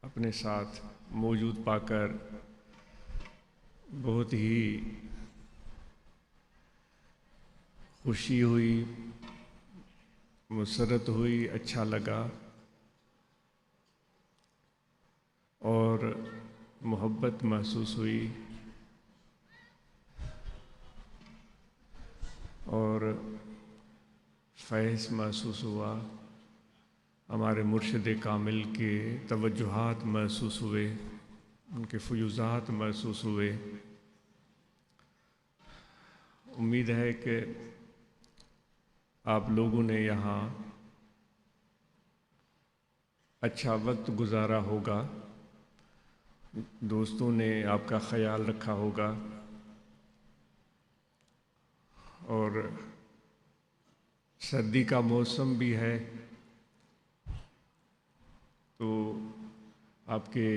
अपने साथ मौजूद पाकर बहुत ही खुशी हुई, मुसरत हुई, अच्छा लगा और मोहब्बत महसूस हुई और फैज़ महसूस हुआ। हमारे मुर्शिद कामिल के तवज्जुहात महसूस हुए, उनके फ़ुयूज़ात महसूस हुए। उम्मीद है कि आप लोगों ने यहाँ अच्छा वक्त गुजारा होगा, दोस्तों ने आपका ख्याल रखा होगा और सर्दी का मौसम भी है तो आपके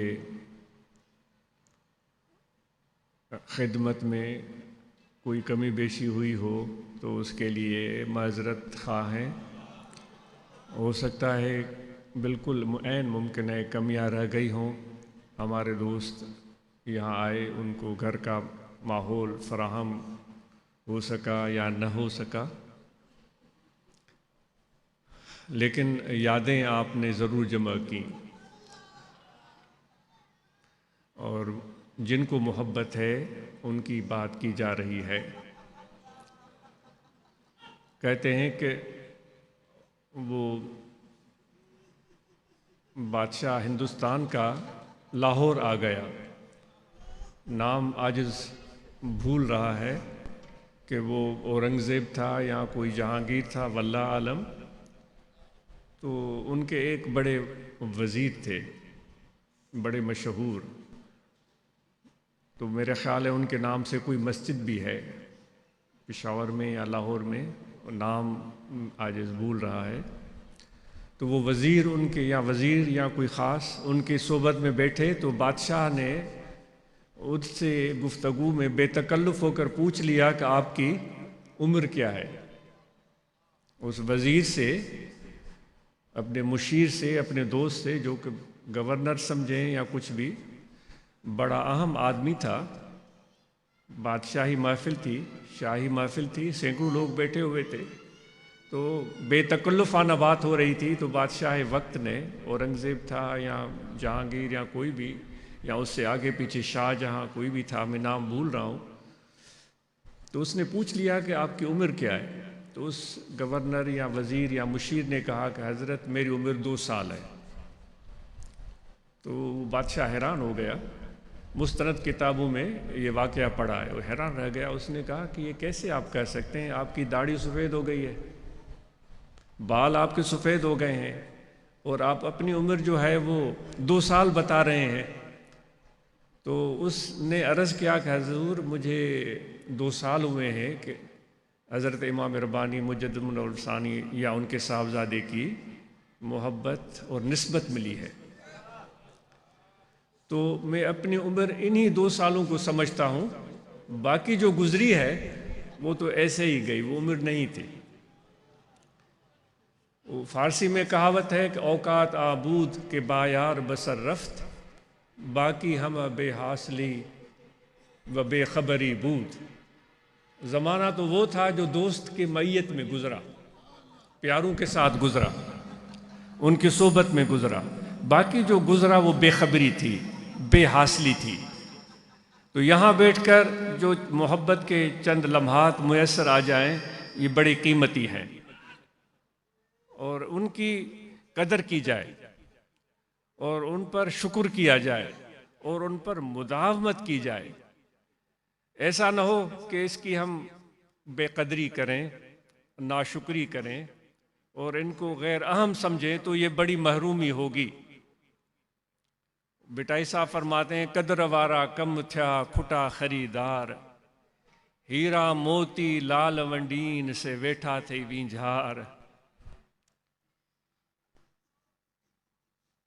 खिदमत में कोई कमी बेशी हुई हो तो उसके लिए माज़रत ख़्वाह हैं। हो सकता है बिल्कुल ऐन मुमकिन है कमियां रह गई हों। हमारे दोस्त यहाँ आए, उनको घर का माहौल फराहम हो सका या न हो सका, लेकिन यादें आपने ज़रूर जमा की और जिनको मोहब्बत है उनकी बात की जा रही है। कहते हैं कि वो बादशाह हिंदुस्तान का लाहौर आ गया, नाम आजिज़ भूल रहा है कि वो औरंगज़ेब था या कोई जहांगीर था, वल्लाह आलम। तो उनके एक बड़े वज़ीर थे, बड़े मशहूर, तो मेरे ख़्याल है उनके नाम से कोई मस्जिद भी है पेशावर में या लाहौर में, नाम आजिज़ भूल रहा है। तो वो वज़ीर उनके या वज़ीर या कोई ख़ास उनकी सोबत में बैठे तो बादशाह ने उससे गुफ्तगू में बेतकल्लुफ़ होकर पूछ लिया कि आपकी उम्र क्या है। उस वज़ीर से, अपने मुशीर से, अपने दोस्त से, जो कि गवर्नर समझें या कुछ भी, बड़ा अहम आदमी था। बादशाही महफिल थी, शाही महफिल थी, सैकड़ों लोग बैठे हुए थे, तो बेतकल्लुफ़ाना बात हो रही थी। तो बादशाह वक्त ने, औरंगज़ेब था या जहांगीर या कोई भी, या उससे आगे पीछे शाहजहां कोई भी था, मैं नाम भूल रहा हूँ, तो उसने पूछ लिया कि आपकी उम्र क्या है। तो उस गवर्नर या वज़ीर या मुशीर ने कहा कि हज़रत मेरी उम्र 2 साल है। तो बादशाह हैरान हो गया, मुस्तनद किताबों में ये वाक़या पढ़ा है, वो हैरान रह गया। उसने कहा कि ये कैसे आप कह सकते हैं, आपकी दाढ़ी सफ़ेद हो गई है, बाल आपके सफ़ेद हो गए हैं और आप अपनी उम्र जो है वो 2 साल बता रहे हैं। तो उसने अर्ज़ किया कि हज़ूर मुझे 2 साल हुए हैं कि हज़रत इमाम रब्बानी मुजद्दिद मुनव्वर सानी या उनके साहबजादे की मोहब्बत और निस्बत मिली है, तो मैं अपनी उम्र इन्हीं 2 सालों को समझता हूँ, बाकी जो गुजरी है वो तो ऐसे ही गई, वो उम्र नहीं थी। वो फ़ारसी में कहावत है कि औकात आबूद के बायार बसर रफ्त, बाकी हम बेहासली व बेखबरी बूद। ज़माना तो वो था जो दोस्त की मैयत में गुज़रा, प्यारों के साथ गुज़रा, उनकी सोबत में गुज़रा, बाकी जो गुज़रा वो बेखबरी थी, बेहासली थी। तो यहाँ बैठकर जो मोहब्बत के चंद लम्हात मुयस्सर आ जाएं, ये बड़ी कीमती हैं और उनकी कदर की जाए और उन पर शुक्र किया जाए और उन पर मुदावमत की जाए। ऐसा न हो कि इसकी हम बेकदरी करें, नाशुक्री करें और इनको गैर अहम समझें, तो ये बड़ी महरूमी होगी। बिटाई साहब फरमाते हैं, कदर वारा कम थया खुटा खरीदार, हीरा मोती लाल वंडीन से वेठा थे वींझार,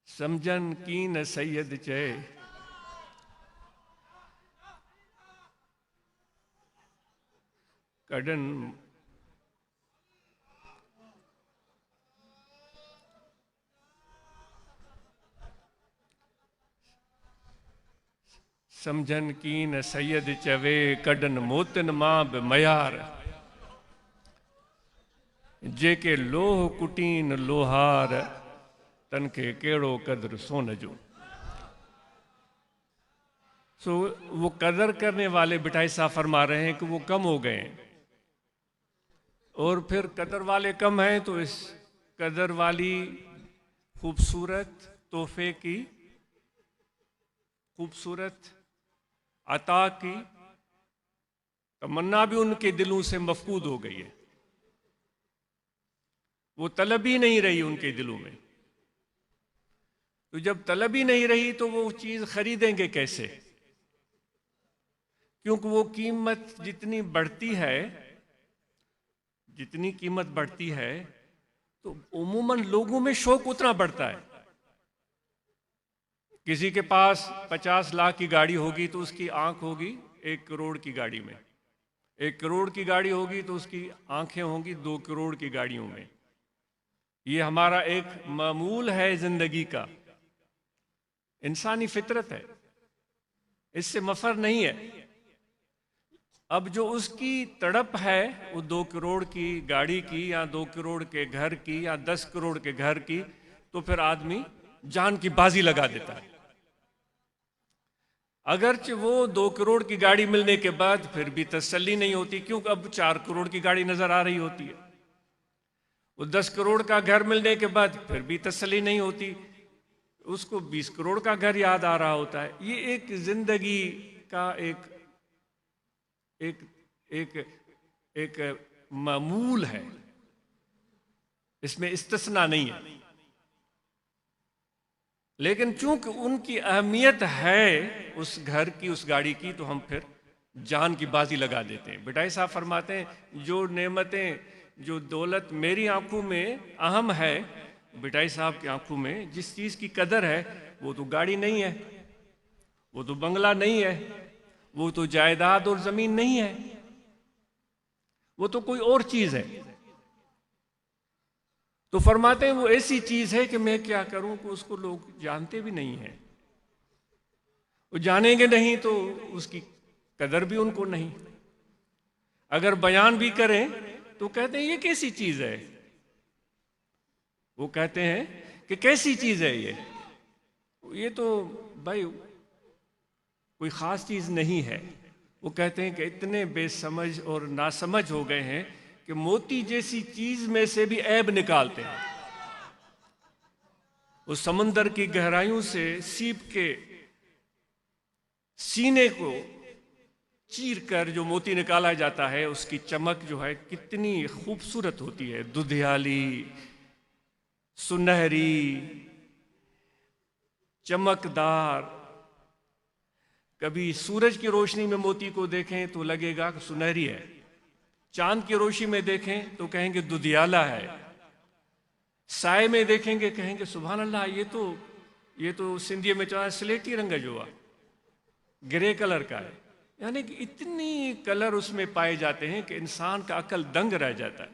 समझन कीन सैयद चए कड़न। समझन कीन सैयद चवे कढन मोतन मां बि मयार जेके लोह कुटीन लोहार तन के केड़ो कदर सोन जो। सो वो कदर करने वाले बिठाई साहब फरमा रहे हैं कि वो कम हो गए हैं, और फिर कदर वाले कम हैं तो इस कदर वाली खूबसूरत तोहफे की, खूबसूरत अता की तमन्ना भी उनके दिलों से मफकूद हो गई है। वो तलब ही नहीं रही उनके दिलों में। तो जब तलब ही नहीं रही तो वो चीज खरीदेंगे कैसे? क्योंकि वो कीमत जितनी बढ़ती है, जितनी कीमत बढ़ती है तो उमूमन लोगों में शौक उतना बढ़ता है। किसी के पास 50 लाख की गाड़ी होगी तो उसकी आंख होगी 1 करोड़ की गाड़ी में, 1 करोड़ की गाड़ी होगी तो उसकी आंखें होंगी 2 करोड़ की गाड़ियों में। ये हमारा एक मामूल है जिंदगी का, इंसानी फितरत है, इससे मफर नहीं है। अब जो उसकी तड़प है वो 2 करोड़ की गाड़ी की या 2 करोड़ के घर की या 10 करोड़ के घर की, तो फिर आदमी जान की बाजी लगा देता है। अगरचे वो 2 करोड़ की गाड़ी मिलने के बाद फिर भी तसल्ली नहीं होती, क्योंकि अब 4 करोड़ की गाड़ी नजर आ रही होती है। वो 10 करोड़ का घर मिलने के बाद फिर भी तसल्ली नहीं होती, उसको 20 करोड़ का घर याद आ रहा होता है। ये एक जिंदगी का एक एक एक एक मामूल है, इसमें इस्तिस्ना नहीं है। लेकिन चूंकि उनकी अहमियत है उस घर की, उस गाड़ी की, तो हम फिर जान की बाजी लगा देते हैं। बिटाई साहब फरमाते हैं जो नेमतें, जो दौलत मेरी आंखों में अहम है, बिटाई साहब की आंखों में जिस चीज की कदर है वो तो गाड़ी नहीं है, वो तो बंगला नहीं है, वो तो जायदाद और जमीन नहीं है, वो तो कोई और चीज है। तो फरमाते हैं वो ऐसी चीज है कि मैं क्या करूं कि उसको लोग जानते भी नहीं है, वो जानेंगे नहीं तो उसकी कदर भी उनको नहीं। अगर बयान भी करें तो कहते हैं ये कैसी चीज है, वो कहते हैं कि कैसी चीज है ये तो भाई कोई खास चीज नहीं है। वो कहते हैं कि इतने बेसमझ और नासमझ हो गए हैं कि मोती जैसी चीज में से भी ऐब निकालते हैं। उस समंदर की गहराइयों से सीप के सीने को चीर कर जो मोती निकाला जाता है, उसकी चमक जो है कितनी खूबसूरत होती है, दुधियाली, सुनहरी, चमकदार। कभी सूरज की रोशनी में मोती को देखें तो लगेगा कि सुनहरी है, चांद की रोशनी में देखें तो कहेंगे दुधियाला है, साए में देखेंगे कहेंगे सुभान अल्लाह ये तो सिंधी में चाहे स्लेटी रंग जो है, ग्रे कलर का है। यानी कि इतनी कलर उसमें पाए जाते हैं कि इंसान का अकल दंग रह जाता है।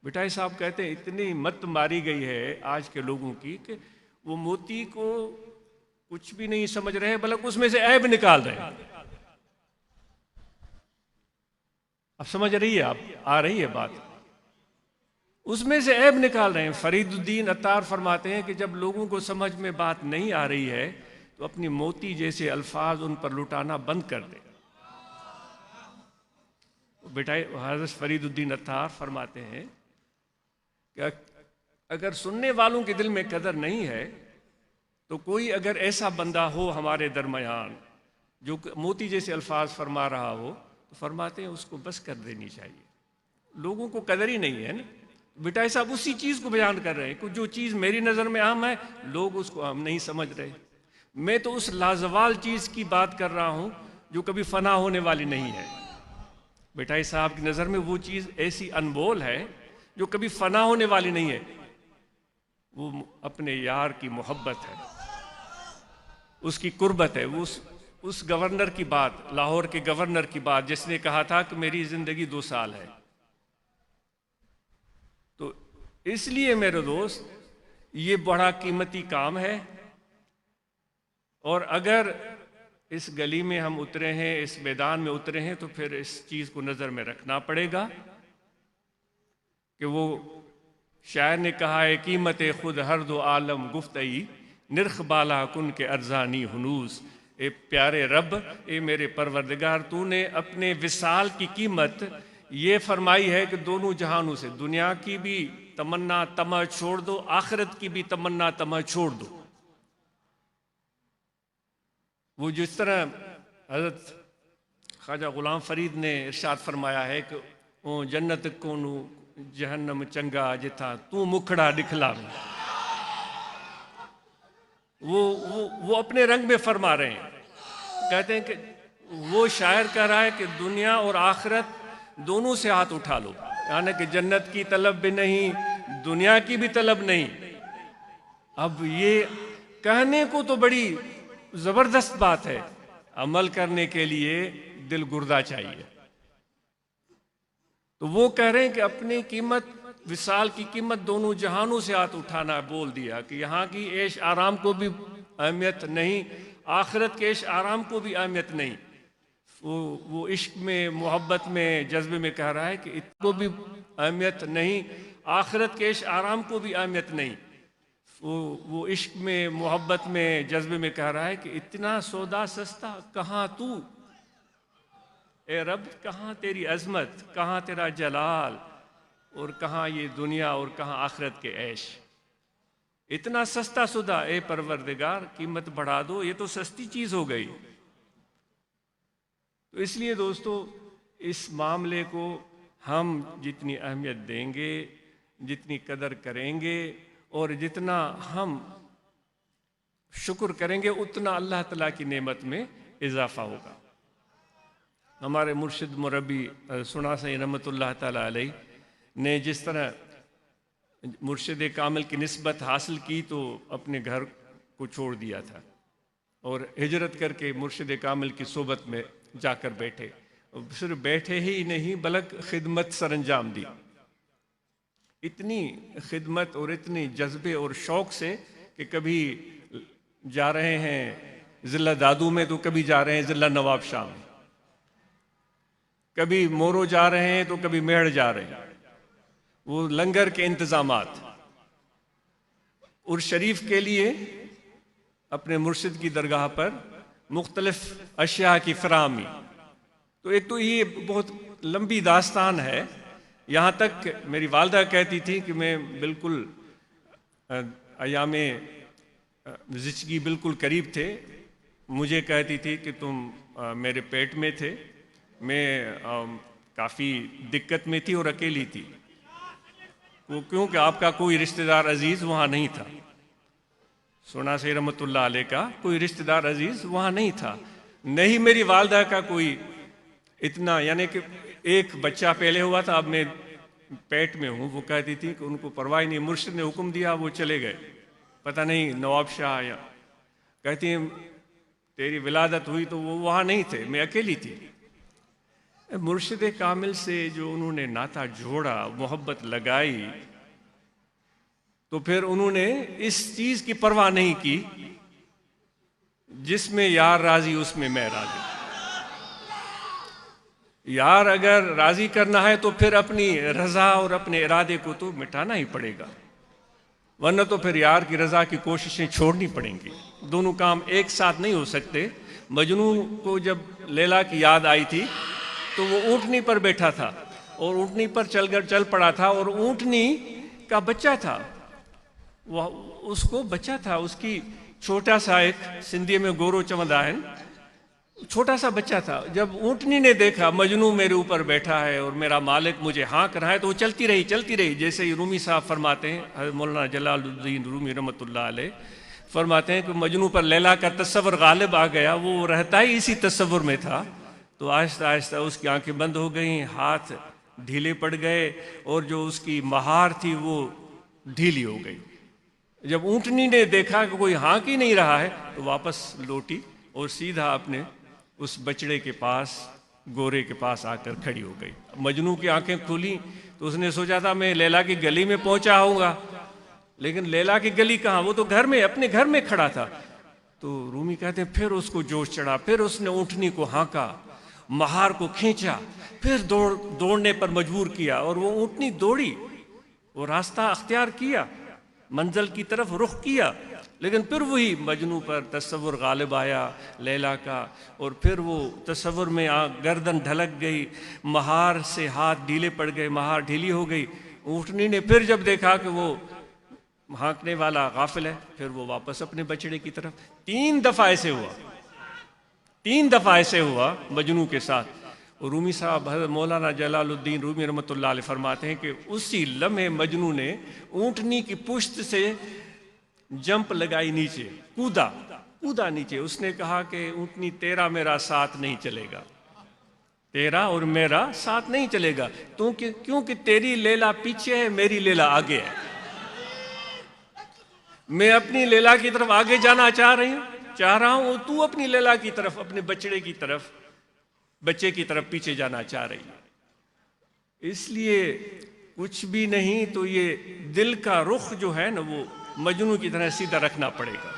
बिटाई साहब कहते हैं इतनी मत मारी गई है आज के लोगों की कि वो मोती को कुछ भी नहीं समझ रहे, बल्कि उसमें से ऐब निकाल रहे हैं। अब समझ रही है, आप आ रही है बात, उसमें से ऐब निकाल रहे हैं। फरीदुद्दीन अत्तार फरमाते हैं कि जब लोगों को समझ में बात नहीं आ रही है तो अपनी मोती जैसे अल्फाज उन पर लुटाना बंद कर दे। बेटाई हज़रत फरीदुद्दीन अत्तार फरमाते हैं कि अगर सुनने वालों के दिल में कदर नहीं है तो कोई अगर ऐसा बंदा हो हमारे दरमियान जो मोती जैसे अल्फाज फरमा रहा हो, तो फरमाते हैं उसको बस कर देनी चाहिए। लोगों को कदर ही नहीं है ना। बिटाई साहब उसी चीज को बयान कर रहे हैं कि जो चीज मेरी नजर में अहम है लोग उसको अहम नहीं समझ रहे। मैं तो उस लाजवाल चीज की बात कर रहा हूं जो कभी फना होने वाली नहीं है। बिटाई साहब की नजर में वो चीज ऐसी अनमोल है जो कभी फना होने वाली नहीं है, वो अपने यार की मोहब्बत है, उसकी कुर्बत है। वो उस गवर्नर की बात, लाहौर के गवर्नर की बात जिसने कहा था कि मेरी जिंदगी 2 साल है। तो इसलिए मेरे दोस्त ये बड़ा कीमती काम है, और अगर इस गली में हम उतरे हैं, इस मैदान में उतरे हैं, तो फिर इस चीज़ को नज़र में रखना पड़ेगा कि वो शायर ने कहा है, कीमत खुद हर दो आलम गुफ्तई निर्ख बाला कुन के अर्जानी हुनूस। ए प्यारे रब, ए मेरे परवरदिगार, तूने अपने विसाल की कीमत ये फरमाई है कि दोनों जहानों से, दुनिया की भी तमन्ना तमा छोड़ दो, आखिरत की भी तमन्ना तमा छोड़ दो। वो जिस तरह हज़रत ख्वाजा गुलाम फरीद ने इरशाद फरमाया है कि ओ जन्नत कोनू जहन्नम चंगा जिथा तू मुखड़ा दिखला। वो अपने रंग में फरमा रहे हैं, कहते हैं कि वो शायर कह रहा है कि दुनिया और आखिरत दोनों से हाथ उठा लो, यानी कि जन्नत की तलब भी नहीं, दुनिया की भी तलब नहीं। अब ये कहने को तो बड़ी जबरदस्त बात है, अमल करने के लिए दिल गुर्दा चाहिए। तो वो कह रहे हैं कि अपनी कीमत, विसाल की कीमत दोनों जहानों से हाथ उठाना बोल दिया कि यहाँ की ऐश आराम को भी अहमियत नहीं, आखिरत के ऐश आराम को भी अहमियत नहीं। वो इश्क में, मोहब्बत में, जज्बे में कह रहा है कि इसको भी अहमियत नहीं, आखिरत के ऐश आराम को भी अहमियत नहीं। वो इश्क में, मोहब्बत में, जज्बे में कह रहा है कि इतना सौदा सस्ता कहाँ तू, ए रब कहाँ तेरी अजमत, कहाँ तेरा जलाल, और कहाँ ये दुनिया और कहाँ आखिरत के ऐश। इतना सस्ता सौदा ए परवरदिगार, कीमत बढ़ा दो, ये तो सस्ती चीज़ हो गई। तो इसलिए दोस्तों, इस मामले को हम जितनी अहमियत देंगे, जितनी कदर करेंगे और जितना हम शुक्र करेंगे, उतना अल्लाह ताला की नेमत में इजाफा होगा। हमारे मुर्शिद मुरब्बी सुना सही रहमतुल्लाह ताला अलैह ने जिस तरह मुर्शिद कामिल की निस्बत हासिल की, तो अपने घर को छोड़ दिया था और हिजरत करके मुर्शिद कामिल की सोबत में जाकर बैठे। सिर्फ बैठे ही नहीं बल्कि खिदमत सरंजाम दी। इतनी खिदमत और इतनी जज्बे और शौक़ से कि कभी जा रहे हैं ज़िला दादू में, तो कभी जा रहे हैं ज़िला नवाब शाह में, कभी मोरो जा रहे हैं तो कभी मेहड़ जा रहे हैं। वो लंगर के इंतज़ामात, उर्स शरीफ के लिए अपने मुर्शिद की दरगाह पर मुख्तलिफ अशिया की फराहमी। तो एक तो ये बहुत लंबी दास्तान है। यहाँ तक मेरी वालदा कहती थी कि मैं बिल्कुल अयामे ज़िचगी बिल्कुल करीब थे, मुझे कहती थी कि तुम मेरे पेट में थे, मैं काफ़ी दिक्कत में थी और अकेली थी, क्योंकि आपका कोई रिश्तेदार अजीज़ वहाँ नहीं था। सोना से रहमतुल्लाह अलैह का कोई रिश्तेदार अजीज़ वहाँ नहीं था, नहीं मेरी वालदा का कोई इतना, यानी कि एक बच्चा पहले हुआ था, अब मैं पेट में हूँ। वो कहती थी कि उनको परवाह नहीं, मुर्शिद ने हुक्म दिया वो चले गए, पता नहीं नवाब शाह या, कहती हैं तेरी विलादत हुई तो वो वहाँ नहीं थे, मैं अकेली थी। मुर्शिद कामिल से जो उन्होंने नाता जोड़ा, मोहब्बत लगाई, तो फिर उन्होंने इस चीज़ की परवाह नहीं की, जिसमें यार राजी उसमें मैं राजी। यार अगर राजी करना है तो फिर अपनी रजा और अपने इरादे को तो मिटाना ही पड़ेगा, वरना तो फिर यार की रजा की कोशिशें छोड़नी पड़ेंगी। दोनों काम एक साथ नहीं हो सकते। मजनू को जब लैला की याद आई थी तो वो ऊँटनी पर बैठा था और ऊँटनी पर चल पड़ा था, और ऊँटनी का बच्चा था, वह उसको बच्चा था, उसकी छोटा सा एक सिंधी में गोरो चवंदा है, छोटा सा बच्चा था। जब ऊँटनी ने देखा मजनू मेरे ऊपर बैठा है और मेरा मालिक मुझे हाँक रहा है, तो वो चलती रही। जैसे ही रूमी साहब फरमाते हैं, मौलाना जलालुद्दीन रूमी रहमतुल्लाह अलैह फरमाते हैं कि मजनू पर लैला का तस्वर गालिब आ गया, वो रहता ही इसी तस्वर में था। तो आहिस्ता आहिस्ता उसकी आंखें बंद हो गई, हाथ ढीले पड़ गए और जो उसकी महार थी वो ढीली हो गई। जब ऊँटनी ने देखा कि कोई हाँक ही नहीं रहा है, तो वापस लौटी और सीधा अपने उस बछड़े के पास, गोरे के पास आकर खड़ी हो गई। मजनू की आंखें खुली तो उसने सोचा था मैं लैला की गली में पहुंचा होऊंगा, लेकिन लैला की गली कहाँ, वो तो घर में, अपने घर में खड़ा था। तो रूमी कहते हैं फिर उसको जोश चढ़ा, फिर उसने ऊँटनी को हाँका, महार को खींचा, फिर दौड़ने पर मजबूर किया और वो ऊँटनी दौड़ी, वो रास्ता अख्तियार किया, मंजिल की तरफ रुख किया, लेकिन फिर वही मजनू पर तसव्वुर गालिब आया लैला का, और फिर वो तसव्वुर में गर्दन ढलक गई, महार से हाथ ढीले पड़ गए, महार ढीली हो गई। ऊँटनी ने फिर जब देखा कि वो हाँकने वाला गाफिल है, फिर वो वापस अपने बछड़े की तरफ। 3 दफ़ा ऐसे हुआ, 3 दफ़ा ऐसे हुआ मजनू के साथ। और रूमी साहब हज़रत मौलाना जलालुद्दीन रूमी रहमतुल्लाह अलैह फरमाते हैं कि उसी लम्हे मजनू ने ऊँटनी की पुश्त से जंप लगाई नीचे, कूदा नीचे। उसने कहा कि ऊँटनी तेरा मेरा साथ नहीं चलेगा, तेरा और मेरा साथ नहीं चलेगा, क्योंकि तेरी लैला पीछे है, मेरी लैला आगे है। मैं अपनी लैला की तरफ आगे जाना चाह रहा हूं, तू अपनी लैला की तरफ, अपने बच्चे की तरफ पीछे जाना चाह रही है। इसलिए कुछ भी नहीं तो ये दिल का रुख जो है ना, वो मजनू की तरह सीधा रखना पड़ेगा।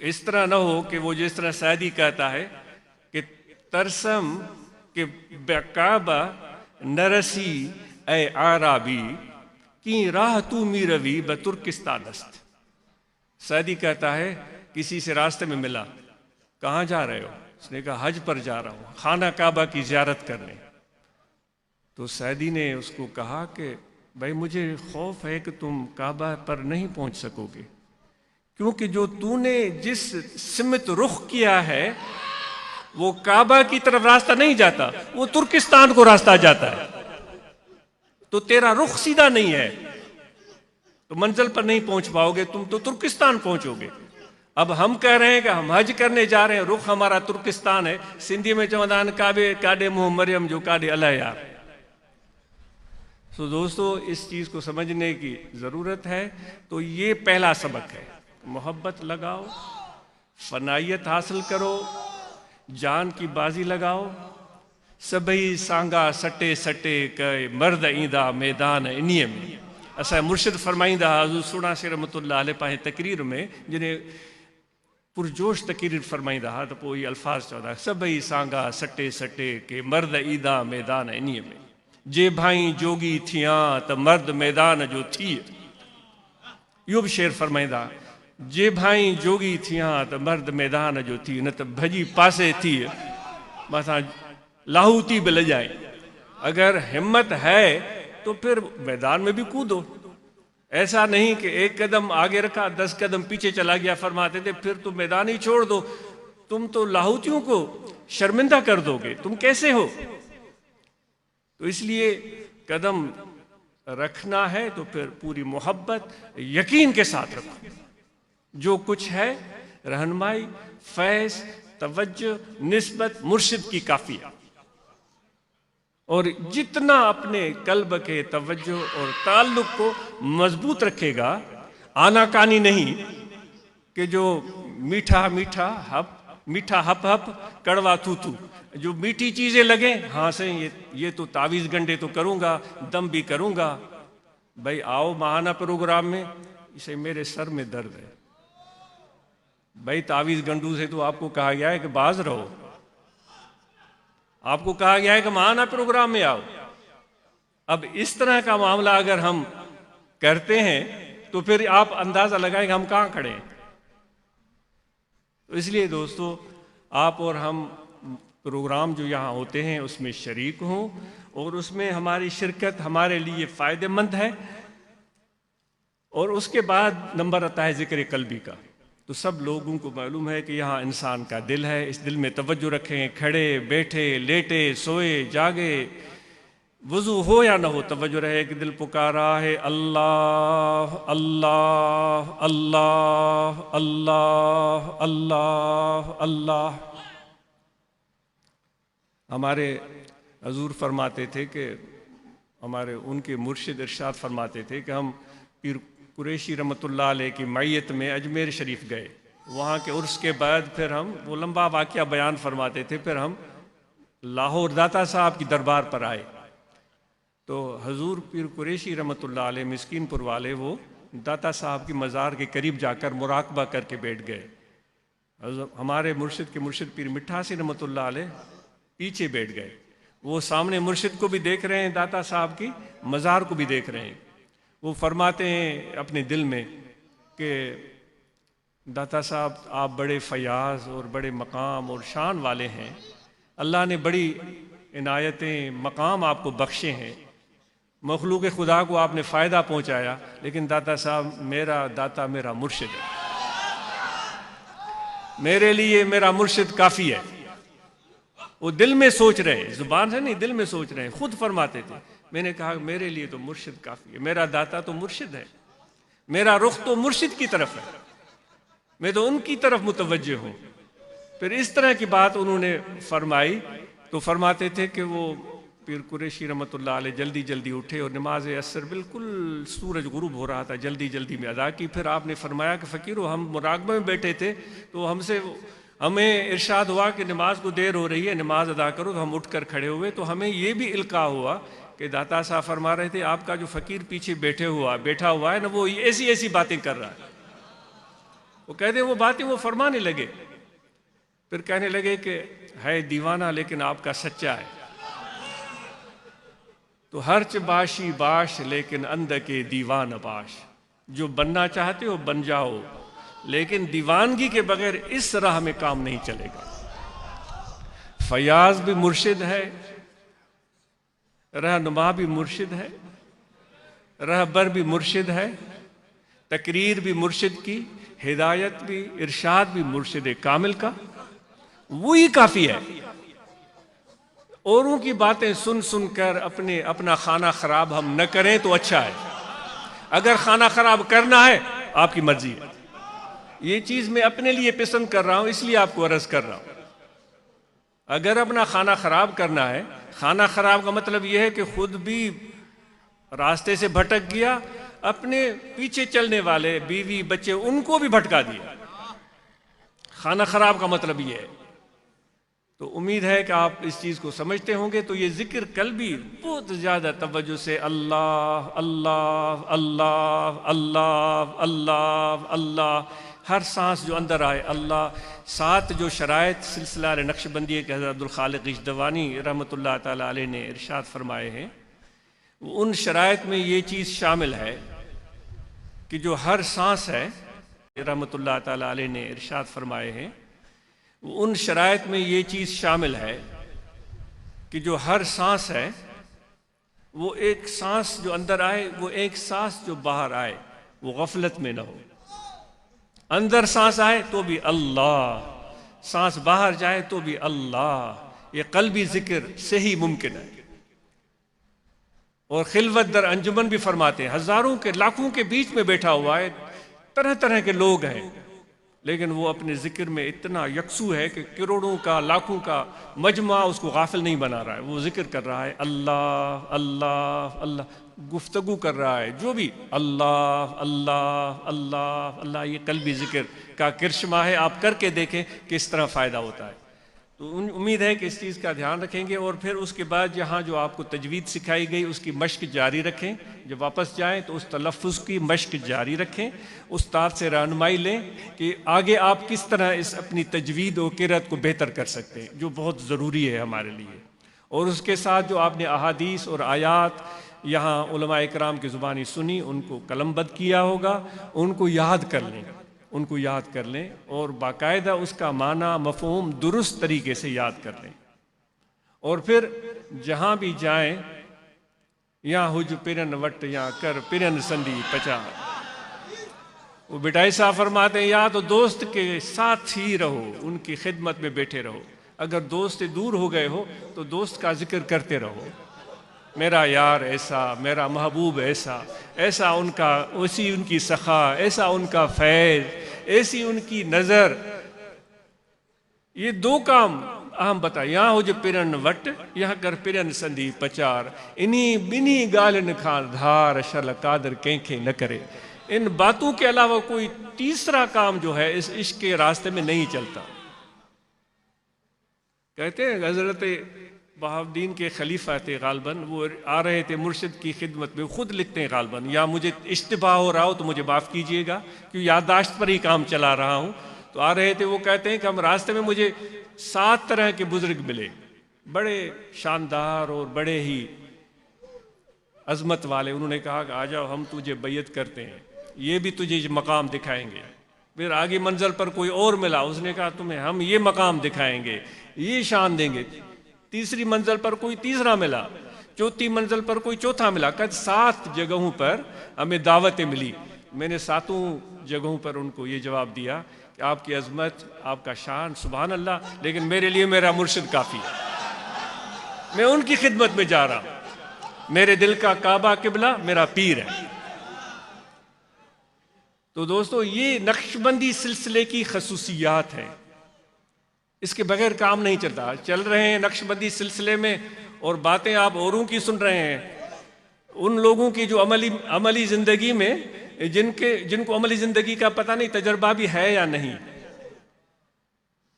इस तरह ना हो कि वो जिस तरह सैदी कहता है कि तरसम के बेकाबा नरसी ए आराबी की राह तू मीरवी ब तुर्किस्तानस्त। सैदी कहता है किसी से रास्ते में मिला, कहाँ जा रहे हो? उसने कहा हज पर जा रहा हूँ, खाना काबा की ज़ियारत करने। तो सैदी ने उसको कहा कि भाई मुझे खौफ है कि तुम काबा पर नहीं पहुँच सकोगे, क्योंकि जो तूने जिस सिमत रुख किया है वो काबा की तरफ रास्ता नहीं जाता, वो तुर्किस्तान को रास्ता जाता है। तो तेरा रुख सीधा नहीं है, तो मंजिल पर नहीं पहुंच पाओगे, तुम तो तुर्किस्तान पहुंचोगे। अब हम कह रहे हैं कि हम हज करने जा रहे हैं, रुख हमारा तुर्किस्तान है। सिंधी में चवंदान काबे काडे मुंह मरियम जो काडे अल्लाह यार। तो दोस्तों इस चीज को समझने की जरूरत है। तो ये पहला सबक है, मोहब्बत लगाओ, फनायत हासिल करो, जान की बाजी लगाओ। सभई सांगा सटे सटे कई मर्द ईंदा मैदान इन्हीअ में। असां मुर्शिद फरमाईंदा हज़ूर सुणा शेर रहमतुल्लाह अलैह पंहिंजे तकरीर में जिन्हें पुरजोश तकरीर फरमाईंदा हुआ, तो पोइ इहे अल्फाज़ चवंदा, सभई सांगा सटे सटे के मर्द ईंदा मैदान इन्हीअ में। जे भाई जोगी थिया त मर्द मैदान जो थिए। इहो बि शेर फरमाईंदा, जे भाई जोगी थिया त मर्द मैदान जो थी, न त भॼी पासे थिए मथां लाहूती भी ले जाए। अगर हिम्मत है तो फिर मैदान में भी कूदो। ऐसा नहीं कि एक कदम आगे रखा 10 कदम पीछे चला गया। फरमाते थे फिर तो मैदान ही छोड़ दो, तुम तो लाहूतियों को शर्मिंदा कर दोगे, तुम कैसे हो। तो इसलिए कदम रखना है तो फिर पूरी मोहब्बत यकीन के साथ रखो। जो कुछ है रहनुमाई, फैज़, तवज्जो, निस्बत मुर्शिद की काफ़ी है। और जितना अपने कल्ब के तवज्जो और ताल्लुक को मजबूत रखेगा, आनाकानी नहीं कि जो मीठा मीठा हप हप कड़वा थू थू, जो मीठी चीज़ें लगे, हाँ से ये तो तावीज़ गंडे तो करूँगा, दम भी करूँगा। भाई आओ महाना प्रोग्राम में, इसे मेरे सर में दर्द है। भाई तावीज़ गंडू से तो आपको कहा गया है कि बाज रहो, आपको कहा गया है कि महाना प्रोग्राम में आओ। अब इस तरह का मामला अगर हम करते हैं तो फिर आप अंदाजा लगाएं कि हम कहाँ खड़े हैं। तो इसलिए दोस्तों आप और हम प्रोग्राम जो यहाँ होते हैं उसमें शरीक हों और उसमें हमारी शिरकत हमारे लिए फ़ायदेमंद है। और उसके बाद नंबर आता है ज़िक्र कल्बी का। तो सब लोगों को मालूम है कि यहाँ इंसान का दिल है, इस दिल में तवज्जो रखें। खड़े बैठे लेटे सोए जागे, वज़ू हो या ना हो, तवज्जो रहे कि दिल पुकारा है अल्लाह अल्लाह अल्लाह अल्लाह अल्लाह अल्लाह। हमारे हजूर फरमाते थे कि हमारे उनके मुर्शिद इरशाद फरमाते थे कि हम पीर कुरैशी रहमतुल्लाह अलैह की मैयत में अजमेर शरीफ गए। वहाँ के उर्स के बाद फिर हम वो लंबा वाक़या बयान फरमाते थे। फिर हम लाहौर दाता साहब की दरबार पर आए तो हजूर पीर कुरैशी रहमतुल्लाह अलैह मिस्कीनपुर वाले वो दाता साहब की मज़ार के करीब जाकर मुराकबा करके बैठ गए। हमारे मुर्शिद के मुर्शिद पीर मिठा हसन रहमतुल्लाह अलैह पीछे बैठ गए। वो सामने मुर्शिद को भी देख रहे हैं, दाता साहब की मज़ार को भी देख रहे हैं। वो फरमाते हैं अपने दिल में कि दाता साहब आप बड़े फयाज और बड़े मकाम और शान वाले हैं, अल्लाह ने बड़ी इनायतें मकाम आपको बख्शे हैं, मखलूक खुदा को आपने फ़ायदा पहुँचाया, लेकिन दाता साहब मेरा दाता मेरा मुर्शिद है, मेरे लिए मेरा मुर्शिद काफ़ी है। वो दिल में सोच रहे हैं, जुबान से नहीं, दिल में सोच रहे हैं। खुद फरमाते थे, मैंने कहा मेरे लिए तो मुर्शिद काफ़ी है, मेरा दाता तो मुर्शिद है, मेरा रुख तो मुर्शिद की तरफ है, मैं तो उनकी तरफ मुतवज्जे हूँ। फिर इस तरह की बात उन्होंने फरमाई तो फरमाते थे कि वो पीर कुरैशी रहमतुल्लाह अलैह जल्दी जल्दी उठे और नमाज असर बिल्कुल सूरज गुरूब हो रहा था, जल्दी जल्दी में अदा की। फिर आपने फरमाया कि फ़कीरो हम मुराकबे में बैठे थे तो हमें इरशाद हुआ कि नमाज को देर हो रही है, नमाज अदा करो। तो हम उठकर खड़े हुए तो हमें ये भी इल्का हुआ कि दाता साहब फरमा रहे थे आपका जो फ़कीर पीछे बैठा हुआ है ना, वो ऐसी ऐसी बातें कर रहा है। वो कहते हैं वो बातें वो फरमाने लगे, फिर कहने लगे कि है दीवाना लेकिन आपका सच्चा है। तो हर्च बाशी बाश लेकिन अंध के दीवान बाश, जो बनना चाहते हो बन जाओ, लेकिन दीवानगी के बगैर इस राह में काम नहीं चलेगा। फयाज भी मुर्शिद है, रहनुमा भी मुर्शिद है, रहबर भी मुर्शिद है, तकरीर भी मुर्शिद की, हिदायत भी इरशाद भी मुर्शिद कामिल का, वही काफ़ी है। औरों की बातें सुन सुन कर अपना खाना खराब हम न करें तो अच्छा है। अगर खाना खराब करना है आपकी मर्जी है, ये चीज़ मैं अपने लिए पसंद कर रहा हूं इसलिए आपको अर्ज कर रहा हूं। अगर अपना खाना खराब करना है, खाना खराब का मतलब यह है कि खुद भी रास्ते से भटक गया, अपने पीछे चलने वाले बीवी बच्चे उनको भी भटका दिया, खाना खराब का मतलब यह है। तो उम्मीद है कि आप इस चीज़ को समझते होंगे। तो ये जिक्र कल भी बहुत ज़्यादा तवज्जो से अल्लाह अल्लाह अल्लाह अल्लाह अल्लाह अल्लाह, हर सांस जो अंदर आए अल्लाह। सात जो शराइत सिलसिला नक्शबंदी के हज़रत अब्दुल खालिक इश्दवानी रहमतुल्लाह ताला अलैह ने इरशाद फरमाए हैं, उन शराइत में ये चीज़ शामिल है कि जो हर सांस है, रहमतुल्लाह ताला अलैह ने इरशाद फरमाए हैं, उन शराइत में ये चीज़ शामिल है कि जो हर सांस है वो एक सांस जो अंदर आए, वो एक सांस जो बाहर आए वो गफलत में ना हो। अंदर सांस आए तो भी अल्लाह, सांस बाहर जाए तो भी अल्लाह। ये क़ल्बी जिक्र से ही मुमकिन है। और खिलवत दर अंजुमन भी फरमाते हैं, हज़ारों के लाखों के बीच में बैठा हुआ है, तरह तरह के लोग हैं, लेकिन वो अपने जिक्र में इतना यकसू है कि करोड़ों का लाखों का मजमा उसको गाफिल नहीं बना रहा है। वो जिक्र कर रहा है अल्लाह अल्लाह अल्लाह, गुफ्तगू कर रहा है जो भी अल्लाह अल्लाह अल्लाह अल्लाह। ये क़ल्बी जिक्र का किरशमा है, आप करके देखें किस तरह फ़ायदा होता है। तो उम्मीद है कि इस चीज़ का ध्यान रखेंगे। और फिर उसके बाद जहाँ जो आपको तजवीद सिखाई गई उसकी मश्क जारी रखें, जब वापस जाएं तो उस तलफ़्फ़ुज़ की मश्क जारी रखें, उस्ताद से रहनुमाई लें कि आगे आप किस तरह इस अपनी तजवीद और क़िरात को बेहतर कर सकते हैं, जो बहुत ज़रूरी है हमारे लिए। और उसके साथ जो आपने अहादीस और आयात यहाँ उलमा इकराम की ज़ुबानी सुनी, उनको कलमबद्ध किया होगा, उनको याद कर लें, उनको याद कर लें और बाकायदा उसका माना मफ़हूम दुरुस्त तरीके से याद कर लें। और फिर जहाँ भी जाएं, या हुज पिरन वट या कर पिरन संदी पचा, वो बिटाई साहब फरमाते हैं या तो दोस्त के साथ ही रहो, उनकी खिदमत में बैठे रहो। अगर दोस्त से दूर हो गए हो तो दोस्त का जिक्र करते रहो, मेरा यार ऐसा, मेरा महबूब ऐसा, ऐसा उनका, ऐसी उनकी सखा, ऐसा उनका फैज़, ऐसी उनकी नज़र। ये दो काम अहम बता, यहाँ हो जो पिरन वट, यहाँ कर पिरन संधी पचार, इन्हीं बिनी गालन खान धार शल कादर कंखे न करे। इन बातों के अलावा कोई तीसरा काम जो है इस इश्क के रास्ते में नहीं चलता। कहते हैं हजरत बहाउद्दीन के खलीफा थे गालबन, वो आ रहे थे मुर्शिद की खिदमत में। खुद लिखते हैं गालबन, या मुझे इश्तिबाह हो रहा हो तो मुझे माफ़ कीजिएगा, क्योंकि याददाश्त पर ही काम चला रहा हूँ। तो आ रहे थे, वो कहते हैं कि हम रास्ते में मुझे 7 तरह के बुजुर्ग मिले, बड़े शानदार और बड़े ही अजमत वाले। उन्होंने कहा कि आ जाओ, हम तुझे बैयत करते हैं, ये भी तुझे मकाम दिखाएंगे। फिर आगे मंजिल पर कोई और मिला, उसने कहा तुम्हें हम ये मकाम दिखाएंगे, ये शान देंगे। तीसरी मंजिल पर कोई तीसरा मिला, चौथी मंजिल पर कोई चौथा मिला। कद 7 जगहों पर हमें दावतें मिली। मैंने 7 जगहों पर उनको ये जवाब दिया कि आपकी अजमत, आपका शान, सुभान अल्लाह, लेकिन मेरे लिए मेरा मुर्शिद काफ़ी है। मैं उनकी खिदमत में जा रहा हूँ। मेरे दिल का काबा किबला मेरा पीर है। तो दोस्तों, ये नक्शबंदी सिलसिले की खसूसियात है, इसके बगैर काम नहीं चलता। चल रहे हैं नक्शबंदी सिलसिले में और बातें आप औरों की सुन रहे हैं, उन लोगों की जो अमली ज़िंदगी में जिनको अमली ज़िंदगी का पता नहीं, तजर्बा भी है या नहीं।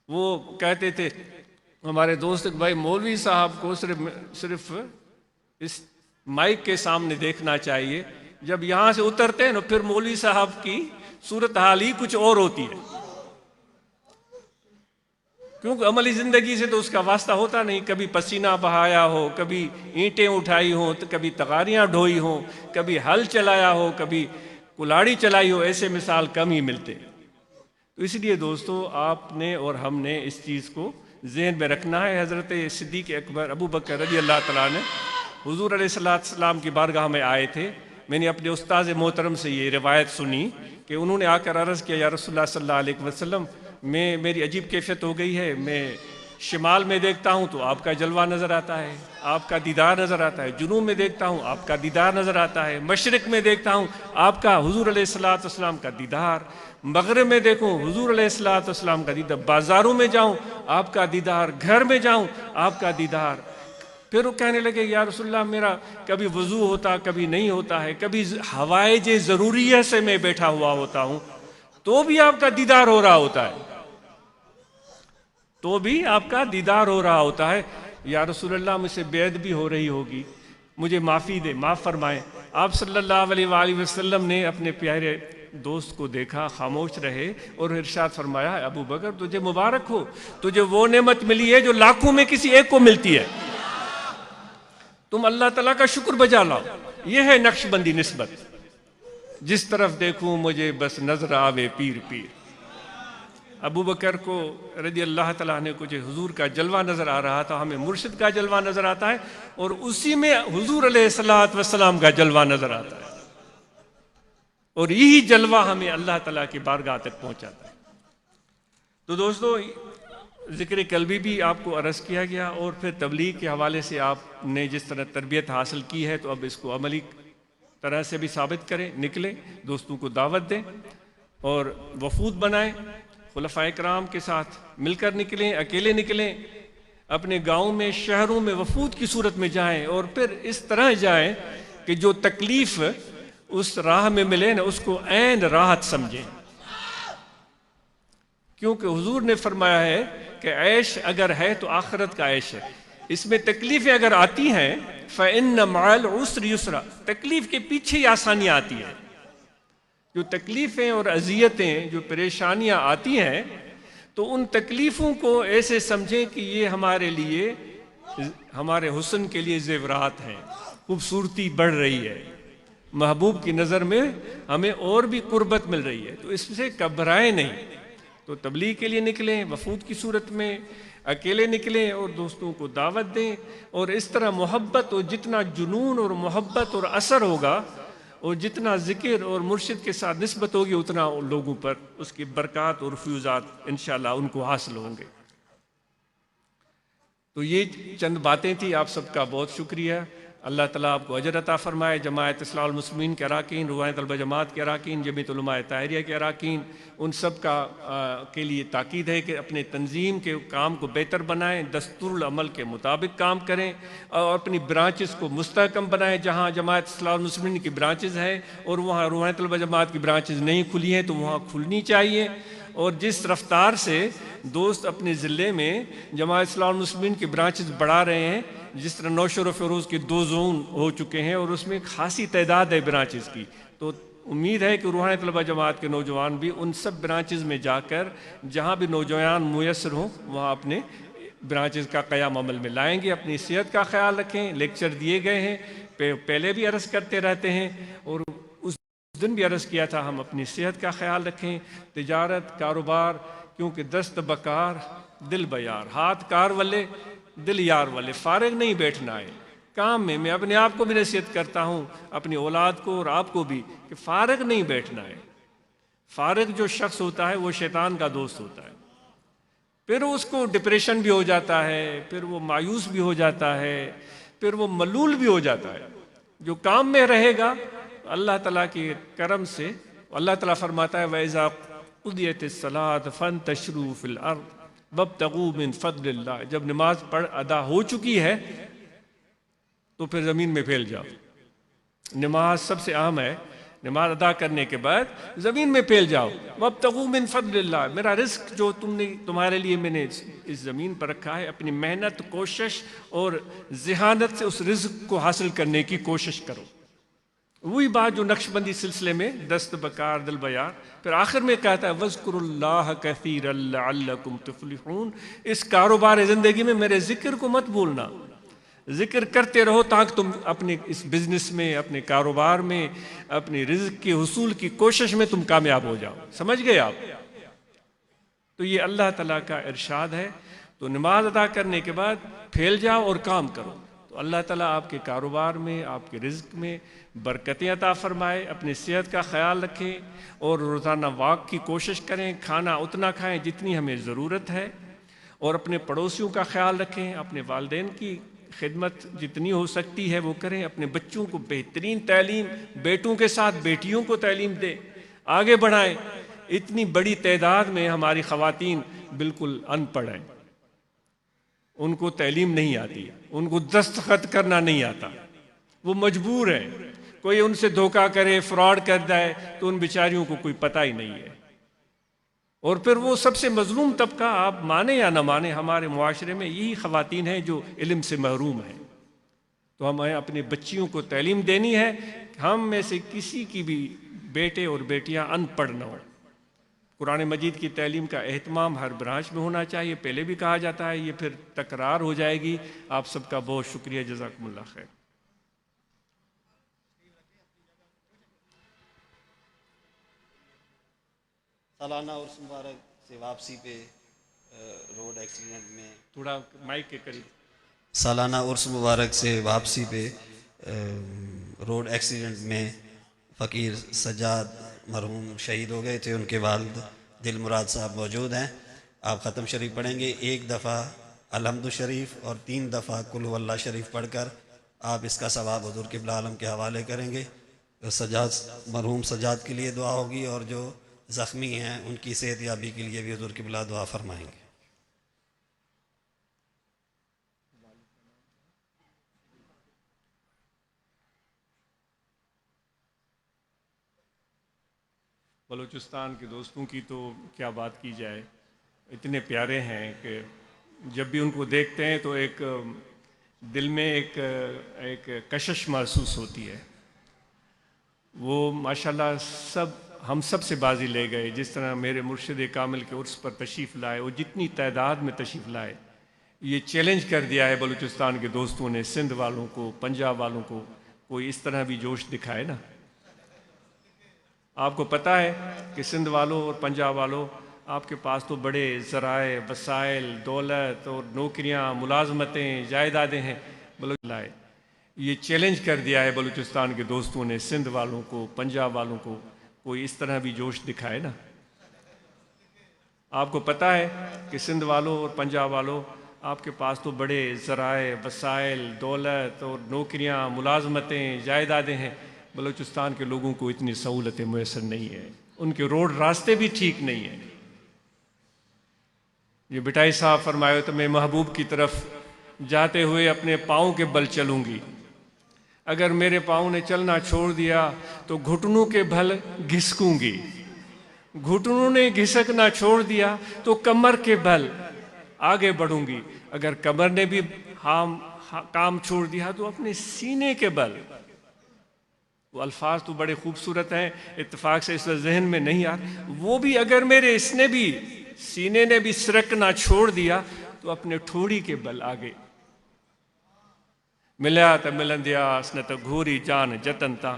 वो कहते थे हमारे दोस्त, भाई मौलवी साहब को सिर्फ इस माइक के सामने देखना चाहिए, जब यहाँ से उतरते हैं ना फिर मौलवी साहब की सूरत हाल ही कुछ और होती है, क्योंकि अमली ज़िंदगी से तो उसका वास्ता होता नहीं। कभी पसीना बहाया हो, कभी ईंटें उठाई हो, तो कभी तगारियाँ ढोई हो, कभी हल चलाया हो, कभी कुल्हाड़ी चलाई हो, ऐसे मिसाल कम ही मिलते। तो इसलिए दोस्तों, आपने और हमने इस चीज़ को जहन में रखना है। हज़रत सिद्दीक़ अकबर अबू बकर रज़ी अल्लाह तआला ने हुज़ूर अलैहिस्सलाम की बारगाह में आए थे। मैंने अपने उस्ताद मोहतरम से ये रिवायत सुनी कि उन्होंने आकर अर्ज़ किया, या रसूलुल्लाह सल्लल्लाहु अलैहि वसल्लम, मेरी अजीब कैफियत हो गई है। मैं शिमाल में देखता हूँ तो आपका जलवा नज़र आता है, आपका दीदार नज़र आता है। जुनूब में देखता हूँ आपका दीदार नज़र आता है। मशरिक़ में देखता हूँ आपका हुज़ूर अलैहिस्सलाम का दीदार। मग़रिब में देखूँ हुज़ूर अलैहिस्सलाम का दीदार। बाज़ारों में जाऊँ आपका दीदार, घर में जाऊँ आपका दीदार। फिर वो कहने लगे, या रसूलल्लाह, मेरा कभी वज़ू होता, कभी नहीं होता है, कभी हवाएज ज़रूरिया से मैं बैठा हुआ होता हूँ तो भी आपका दीदार हो रहा होता है, तो भी आपका दीदार हो रहा होता है। या रसूलल्लाह, मुझसे बेद भी हो रही होगी, मुझे माफ़ी दे, माफ़ फरमाएं। आप सल्लल्लाहु अलैहि वसल्लम ने अपने प्यारे दोस्त को देखा, खामोश रहे और इरशाद फरमाया, अबू बकर तुझे मुबारक हो, तुझे वो नेमत मिली है जो लाखों में किसी एक को मिलती है। तुम अल्लाह ताला का शुक्र बजा लाओ। यह है नक्शबंदी निस्बत। जिस तरफ देखूं मुझे बस नजर आवे पीर पीर। अबू बकर को रज़ी अल्लाह तआला ने कुछ हुजूर का जलवा नजर आ रहा था, हमें मुर्शिद का जलवा नजर आता है और उसी में हुजूर अलैहिस्सलातु वस्सलाम का जलवा नजर आता है, और यही जलवा हमें अल्लाह ताला की बारगाह तक पहुंचाता है। तो दोस्तों, ज़िक्र कल्बी भी आपको अर्ज़ किया गया, और फिर तबलीग के हवाले से आपने जिस तरह तरबियत हासिल की है, तो अब इसको अमली तरह से भी साबित करें, निकलें, दोस्तों को दावत दें और वफूद बनाएं, खुलफाए किराम के साथ मिलकर निकलें, अकेले निकलें, अपने गाँव में, शहरों में वफूद की सूरत में जाएं, और फिर इस तरह जाएं कि जो तकलीफ़ उस राह में मिले ना, उसको ऐन राहत समझें। क्योंकि हुजूर ने फरमाया है कि ऐश अगर है तो आखिरत का ऐश है। इसमें तकलीफ़ें अगर आती हैं, फ़इन्न मअल उस्रि युस्रा, तकलीफ़ के पीछे ही आसानियाँ आती हैं। जो तकलीफ़ें और अज़ियतें, जो परेशानियाँ आती हैं, तो उन तकलीफ़ों को ऐसे समझें कि ये हमारे लिए, हमारे हुस्न के लिए ज़ेवरात हैं, खूबसूरती बढ़ रही है, महबूब की नज़र में हमें और भी कुर्बत मिल रही है, तो इससे घबराएं नहीं। तो तबलीग के लिए निकलें, वफूद की सूरत में अकेले निकलें और दोस्तों को दावत दें, और इस तरह मोहब्बत, और जितना जुनून और मोहब्बत और असर होगा, और जितना ज़िक्र और मुर्शिद के साथ निस्बत होगी, उतना उन लोगों पर उसकी बरक़ात और फ्यूज़ात इंशाअल्लाह उनको हासिल होंगे। तो ये चंद बातें थी। आप सबका बहुत शुक्रिया। अल्लाह ताला आपको अजर अता फरमाए। जमात इस्लाहुल मुस्लिमीन के अराकीन, रुवायत तलबा जमात के अराकीन, जमीयत उलमा ताहिरिया के अराकीन, उन सब का के लिए ताकीद है कि अपने तंजीम के काम को बेहतर बनाएं, दस्तूरुल अमल के मुताबिक काम करें, और अपनी ब्रांचेस को मुस्तहकम बनाएं। जहाँ जमात इस्लाहुल मुस्लिमीन की ब्रांचेस हैं और वहाँ रुवायत तलबा जमात की ब्रांचेस नहीं खुली हैं, तो वहाँ खुलनी चाहिए। और जिस रफ्तार से दोस्त अपने ज़िले में जमात इस्लामी मुस्लिमीन के ब्रांचेस बढ़ा रहे हैं, जिस तरह नौशर और फ़िरोज़ के 2 जोन हो चुके हैं और उसमें खासी तादाद है ब्रांचेस की, तो उम्मीद है कि रूहानी तलबा जमात के नौजवान भी उन सब ब्रांचेस में जाकर जहाँ भी नौजवान मुयसर हों वहाँ अपने ब्रांचेस का क़याम अमल में लाएंगे। अपनी सेहत का ख्याल रखें। लेक्चर दिए गए हैं, पहले भी अर्ज़ करते रहते हैं और उस दिन भी अर्ज़ किया था, हम अपनी सेहत का ख्याल रखें। तिजारत कारोबार, क्योंकि दस्त बकार दिल बयार, हाथ कार वाले दिल यार वाले, फारिग नहीं बैठना है काम में। मैं अपने आप को भी नसीहत करता हूँ, अपनी औलाद को और आपको भी, कि फारिग नहीं बैठना है। फारिग जो शख्स होता है वो शैतान का दोस्त होता है, फिर उसको डिप्रेशन भी हो जाता है, फिर वो मायूस भी हो जाता है, फिर वो मलूल भी हो जाता है। जो काम में रहेगा अल्लाह ताला के करम से, अल्लाह ताला फरमाता है वैज़ा क़ुदियतिस सलात फंतशरू फिल अर्द वब्तगू मिन फ़ज़लिल्लाह, जब नमाज पढ़ अदा हो चुकी है तो फिर ज़मीन में फैल जाओ। नमाज सबसे अहम है, नमाज अदा करने के बाद ज़मीन में फैल जाओ। वब्तगू मिन फ़ज़लिल्लाह, मेरा रिस्क जो तुम्हारे लिए मैंने इस ज़मीन पर रखा है, अपनी मेहनत कोशिश और ज़हानत से उस रिस्क को हासिल करने की कोशिश करो। वही बात जो नक्शबंदी सिलसिले में दस्त बकार दिल बयार, फिर आखिर में कहता है वज़्कुरुल्लाह कसीरन लअल्लकुम तुफ़्लिहून, इस कारोबार ज़िंदगी में मेरे ज़िक्र को मत भूलना, जिक्र करते रहो ताकि तुम अपने इस बिजनेस में, अपने कारोबार में, अपनी रिज़्क़ के हुसूल की कोशिश में तुम कामयाब हो जाओ। समझ गए आप? तो ये अल्लाह ताला का इरशाद है। तो नमाज अदा करने के बाद फैल जाओ और काम करो, तो अल्लाह ताला आपके कारोबार में, आपके रिज़्क़ में बरकतें अता फरमाए। अपनी सेहत का ख्याल रखें और रोज़ाना वॉक की कोशिश करें, खाना उतना खाएं जितनी हमें ज़रूरत है, और अपने पड़ोसियों का ख्याल रखें, अपने वालिदैन की खिदमत जितनी हो सकती है वो करें, अपने बच्चों को बेहतरीन तालीम, बेटों के साथ बेटियों को तालीम दें, आगे बढ़ाएं। इतनी बड़ी तादाद में हमारी ख़वातीन बिल्कुल अनपढ़ हैं, उनको तालीम नहीं आती, उनको दस्तखत करना नहीं आता, वो मजबूर हैं। कोई उनसे धोखा करे, फ्रॉड कर जाए तो उन बेचारियों को कोई पता ही नहीं है। और फिर वो सबसे मजलूम तबका, आप माने या ना माने, हमारे मुआशरे में यही ख़वातीन हैं जो इल्म से महरूम हैं। तो हमें अपनी बच्चियों को तालीम देनी है। हम में से किसी की भी बेटे और बेटियां अनपढ़ न हो। कुरान मजीद की तालीम का एहतमाम हर ब्रांच में होना चाहिए, पहले भी कहा जाता है, ये फिर तकरार हो जाएगी। आप सबका बहुत शुक्रिया, जज़ाकुमुल्लाह खैर। सालाना उर्स मुबारक से वापसी पे रोड एक्सीडेंट में, थोड़ा माइक के करीब, सालाना उर्स मुबारक से वापसी पे रोड एक्सीडेंट में फ़कीर सज्जाद मरहूम शहीद हो गए थे। उनके वालिद दिल मुराद साहब मौजूद हैं। आप ख़त्म शरीफ पढ़ेंगे, एक दफ़ा अलहम्दु शरीफ और 3 दफ़ा कुल हुवल्लाह शरीफ पढ़कर आप इसका सवाब हुज़ूर क़िबला आलम के हवाले करेंगे। तो सज्जाद मरहूम सज्जाद के लिए दुआ होगी और जो ज़ख्मी हैं उनकी सेहत याबी के लिए भी हुज़ूर क़िबला दुआ फरमाएंगे। बलूचिस्तान के दोस्तों की तो क्या बात की जाए, इतने प्यारे हैं कि जब भी उनको देखते हैं तो एक दिल में एक कशिश महसूस होती है। वो माशाल्लाह सब हम सब से बाजी ले गए। जिस तरह मेरे मुर्शिद कामिल के उर्स पर तशरीफ़ लाए, वो जितनी तादाद में तशरीफ़ लाए, ये चैलेंज कर दिया है बलूचिस्तान के दोस्तों ने, सिंध वालों को, पंजाब वालों को, कोई इस तरह भी जोश दिखाए ना। आपको पता है कि सिंध वालों और पंजाब वालों, आपके पास तो बड़े ज़राए, वसाइल, दौलत और नौकरियाँ, मुलाजमतें, जायदादें हैं। लाए, ये चैलेंज कर दिया है बलूचिस्तान के दोस्तों ने सिंध वालों को, पंजाब वालों को, कोई इस तरह भी जोश दिखाए ना। आपको पता है कि सिंध वालों और पंजाब वालों, आपके पास तो बड़े ज़राए, वसाइल, दौलत और नौकरियाँ, मुलाजमतें, जायदादें हैं। बलूचिस्तान के लोगों को इतनी सहूलतें मुयसर नहीं है, उनके रोड रास्ते भी ठीक नहीं है। ये बिटाई साहब फरमाए तो मैं महबूब की तरफ जाते हुए अपने पाँव के बल चलूँगी, अगर मेरे पाँव ने चलना छोड़ दिया तो घुटनों के बल घिसकूँगी। घुटनों ने घिसकना छोड़ दिया तो कमर के बल आगे बढ़ूंगी। अगर कमर ने भी काम छोड़ दिया तो अपने सीने के बल। वो अल्फाज तो बड़े खूबसूरत हैं, इत्तेफाक से इस वक्त जहन में नहीं आ। वो भी अगर मेरे इसने भी सीने ने भी सरकना छोड़ दिया तो अपने ठोड़ी के बल आगे। मिलया तो मिलंदियास न तो घोरी जान जतन था।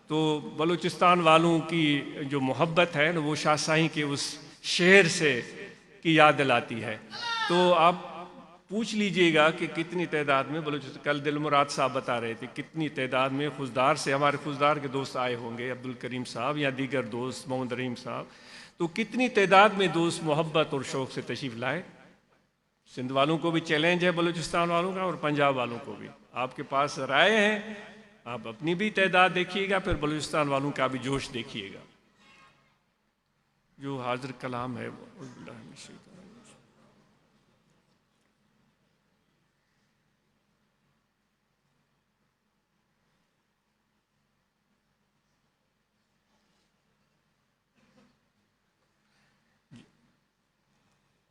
तो बलूचिस्तान वालों की जो मोहब्बत है ना, वो शाह साईं के उस शेर से की याद दिलाती है। तो आप पूछ लीजिएगा कि कितनी तादाद में बलूचिस्तान, कल दिलमुराद साहब बता रहे थे कितनी तादाद में खुजदार से, हमारे खुजदार के दोस्त आए होंगे, अब्दुल करीम साहब या दीगर दोस्त, मोहम्मद रहीम साहब, तो कितनी तादाद में दोस्त मोहब्बत और शौक़ से तशरीफ़ लाए। सिंध वालों को भी चैलेंज है, बलूचिस्तान वालों का और पंजाब वालों को भी। आपके पास राय हैं, आप अपनी भी तादाद देखिएगा, फिर बलूचिस्तान वालों का भी जोश देखिएगा। जो हाजिर कलाम है वो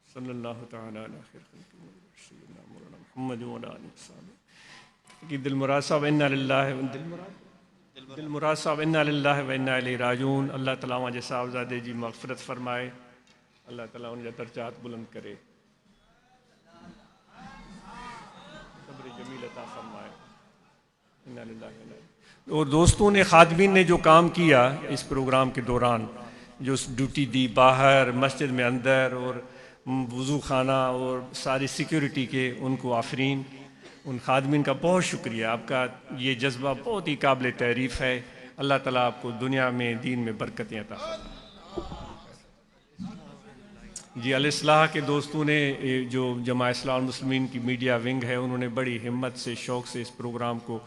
सल्लल्लाहु तआला अलैहि वसल्लम कि दिलमुराद साहब इन्ना लिल्लाहि दिलमुराद साहब इन्ना लिल्लाहि व इन्ना इलैहि राजिऊन। अल्लाह ताला वहाँ जे साहबजादे जी मग़फ़िरत फरमाए, अल्लाह ताला उनजा दर्जात बुलंद करे, सब्र जमील अता फरमाए। इन्ना लिल्लाहि व इन्ना इलैहि। और दोस्तों ने, खादमीन ने जो काम किया इस प्रोग्राम के दौरान, जो ड्यूटी दी बाहर, मस्जिद में अंदर और वज़ू खाना और सारी सिक्योरिटी के, उनको आफरीन, उन खादमीन का बहुत शुक्रिया। आपका ये जज्बा बहुत ही काबिल तारीफ़ है। अल्लाह ताला आपको दुनिया में दीन में बरकतें अता फरमाए। जी अल-इस्लाह के दोस्तों ने, जो जमा इस्लाहुल मुस्लिमीन की मीडिया विंग है, उन्होंने बड़ी हिम्मत से, शौक़ से इस प्रोग्राम को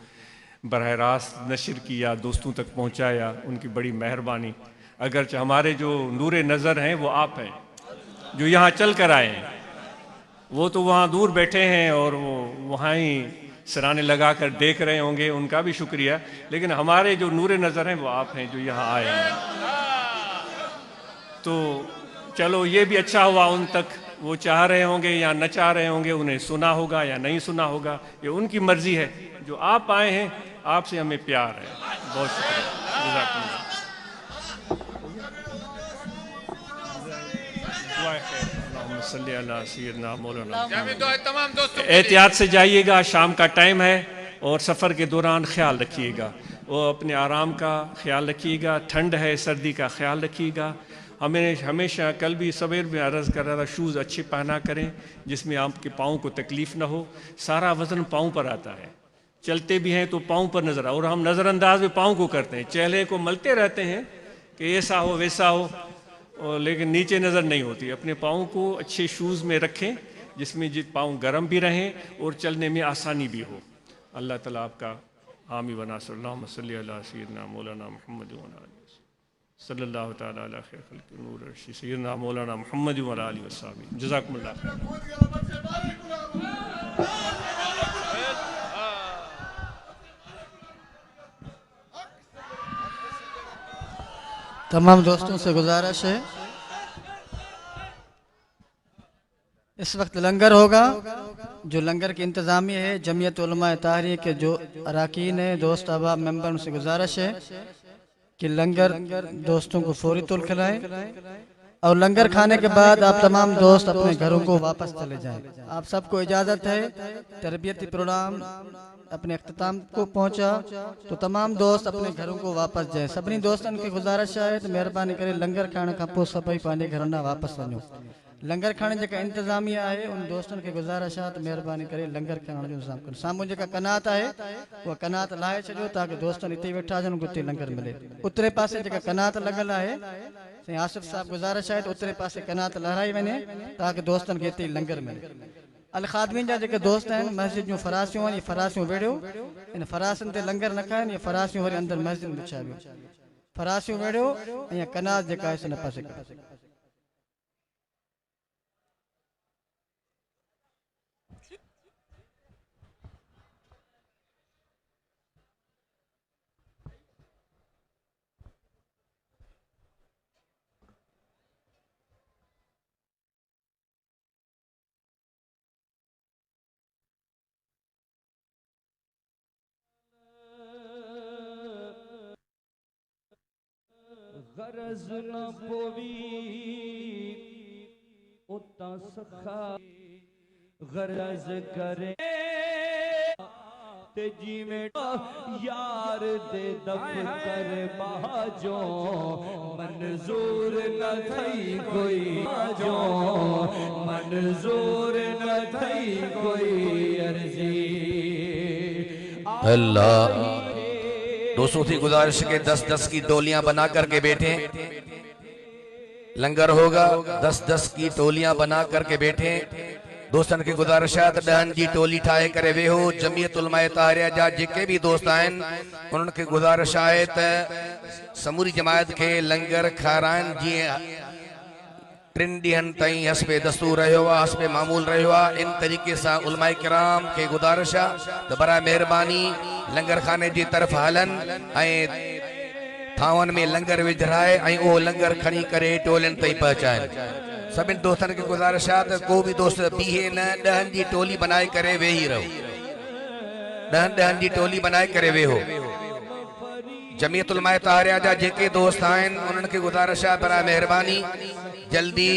बरह रास्त नशर किया, दोस्तों तक पहुँचाया, उनकी बड़ी मेहरबानी। अगरचे हमारे जो नूर नज़र हैं वो आप हैं, जो यहाँ चल कर आए हैं। वो तो वहाँ दूर बैठे हैं और वो वहाँ ही सराहने लगा कर देख रहे होंगे, उनका भी शुक्रिया। लेकिन हमारे जो नूर नज़र हैं वो आप हैं, जो यहाँ आए हैं। तो चलो ये भी अच्छा हुआ, उन तक वो चाह रहे होंगे या न चाह रहे होंगे, उन्हें सुना होगा या नहीं सुना होगा, ये उनकी मर्जी है। जो आप आए हैं, आपसे हमें प्यार है। बहुत शुक्रिया। एहतियात से जाइएगा, शाम का टाइम है और सफ़र के दौरान ख्याल रखिएगा, और अपने आराम का ख्याल रखिएगा। ठंड है, सर्दी का ख्याल रखिएगा। हमें हमेशा, कल भी सवेर में अर्ज़ कर रहा था, शूज़ अच्छे पहना करें जिसमें आपके पाँव को तकलीफ़ ना हो। सारा वज़न पाँव पर आता है, चलते भी हैं तो पाँव पर नज़र, और हम नज़रअंदाज भी पाँव को करते हैं। चेहरे को मलते रहते हैं कि ऐसा हो वैसा हो, और लेकिन नीचे नज़र नहीं होती। अपने पाँव को अच्छे शूज़ में रखें जिसमें पाँव गर्म भी रहें और चलने में आसानी भी हो। अल्लाह ताला आपका हामी बना। सल्लल्लाहु सल्ली अला सय्यिदना मौलाना मुहम्मद व अला आलिहि सल्लल्लाहु तआला अला खैर खल्क़ि नूर सय्यिदना मौलाना मुहम्मद व अला आलिहि वसहबिहि। जज़ाकुमुल्लाह खैर। तमाम दोस्तों से गुजारिश है, इस वक्त लंगर होगा। जो लंगर की इंतज़ामी है, जमीयत उलमा तहरीक के जो अरकान है, दोस्त अहबाब मेंबर, उनसे गुजारिश है कि लंगर दोस्तों को फौरी तौर खिलाएं, और लंगर खाने के बाद आप तमाम दोस्त अपने घरों को वापस चले जाएं। आप सबको इजाज़त है। तरबियती प्रोग्राम अपने अख्ताम को पहुंचा, तो तमाम दोस्त अपने घरों को वापस जाएं। सभी दोस्तन की गुजारिश है तो मेहरबानी करे लंगर खाने का पोइ सभई पंहिंजे घर ना वापस वञो। लंगर खाने जेका इंतज़ामिया है, उन दोस्तन के गुजारिश है तो मेहरबानी करे लंगर खाने जो इंतज़ाम करो। साम्हूं जेका कनात है, वो कनात लाहे छॾियो ताकि दोस्तन हिते वेठा हुजनि, उते लंगर मिले। उतरे पासे जेका कनात लॻल आहे, साईं आसिफ साहब गुजारिश है तो उतरे पासे कनात लहराई वञे ताकि दोस्तन के हिते लंगर मिले। अल खादमीन जा जेके दोस्त आहिनि, मस्जिद जूं फरासियूं आहिनि, फरासियूं वेड़ियो, इन फरासियुनि ते लंगर न खाइनि, ये फरासियूं वरी अंदरि मस्जिद में विछाइबियो। फरासियूं वेड़ियो ऐं कनात जेका आहे हिन पासे कयो। गरज न पोवी उता सखा गरज करे ते जिवें यार दे दफ्तर बाजो मंजूर न थई कोई बाजो मंजूर न थई कोई अर्जी। अल्लाह दोस्तों की गुजारिश के 10-10 की टोलियां बना करके बैठे, लंगर होगा 10-10 की टोलियां बना करके बैठे। दोस्तन की गुजारिश है डहन जी टोली ठाए करे वे हो जमियत उलमा तारिया जा जेके भी दोस्त आइन उनके गुजारिश है त समूरी जमात के लंगर खारान जी 3 ॾींहनि ताईं हस्बे दस्तूर रहियो आहे, हस्बे मामूल रहियो आहे। इन तरीक़े सां उलमा किराम के गुजारिश आहे त बराए महिरबानी लंगर खाने जी तरफ़ हलनि ऐं थावन में लंगर विझराए ऐं उहो लंगर खणी करे टोलियुनि ताईं पहुचाइनि। सभिनि दोस्तनि खे गुजारिश आहे त को बि दोस्त बीहे न, 10 जी टोली बनाए करे वेही रहो, 10 जी टोली बनाए करे वेहो। जमियत उलमा तारिया जा जेके दोस्त आहिनि उन्हनि खे गुजारिश आहे बराए महिरबानी जल्दी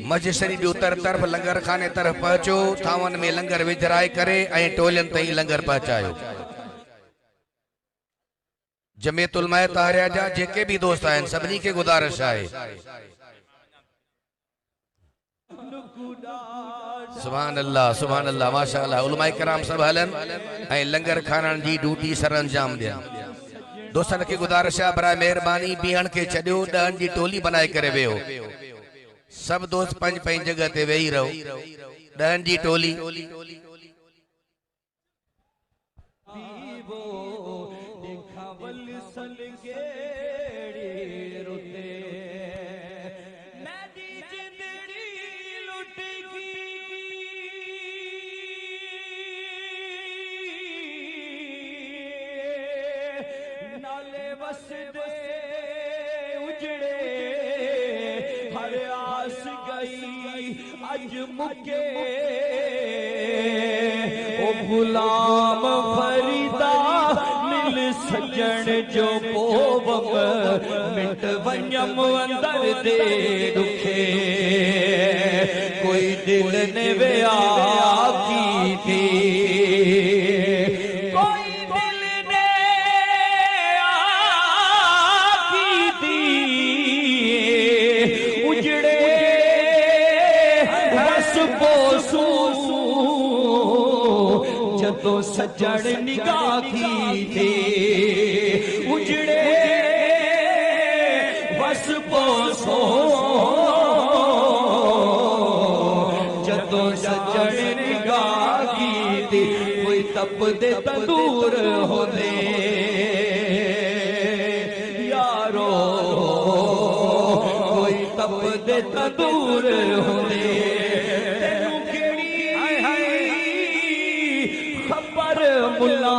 मस्जिद शरीफ उतर तरफ लंगर खाने तरफ पहुंचो, थावन में लंगर विझराए करे ऐं टोलियुनि ताईं लंगर पहुचायो। जमियत उलमा तारिया जा जेके भी दोस्त आहिनि सभिनी खे गुजारिश आहे। सुभान अल्लाह माशाअल्लाह उलमा किराम सब हलन ऐं लंगर खानन जी ड्यूटी सर अंजाम ॾियनि। दोस्तन खे गुजारिश आहे बराए महिरबानी बीहण के छॾियो, 10 जी टोली बनाए करे वेहो। सब दोस्त पंहिंजी जगह ते वेही रहो, 10 जी टोली। अज मुके ओ गुलाम फरीदा मिल सजन जो पोवम मिट वञम अंदर दे दुखे कोई दिल ने विया की थी तो सजन निगाह की थे उजड़े बस पोसो जदों सजन निगाह की थी कोई तप दे तंदूर होंदे यारो कोई तप दे तंदूर होंदे मुला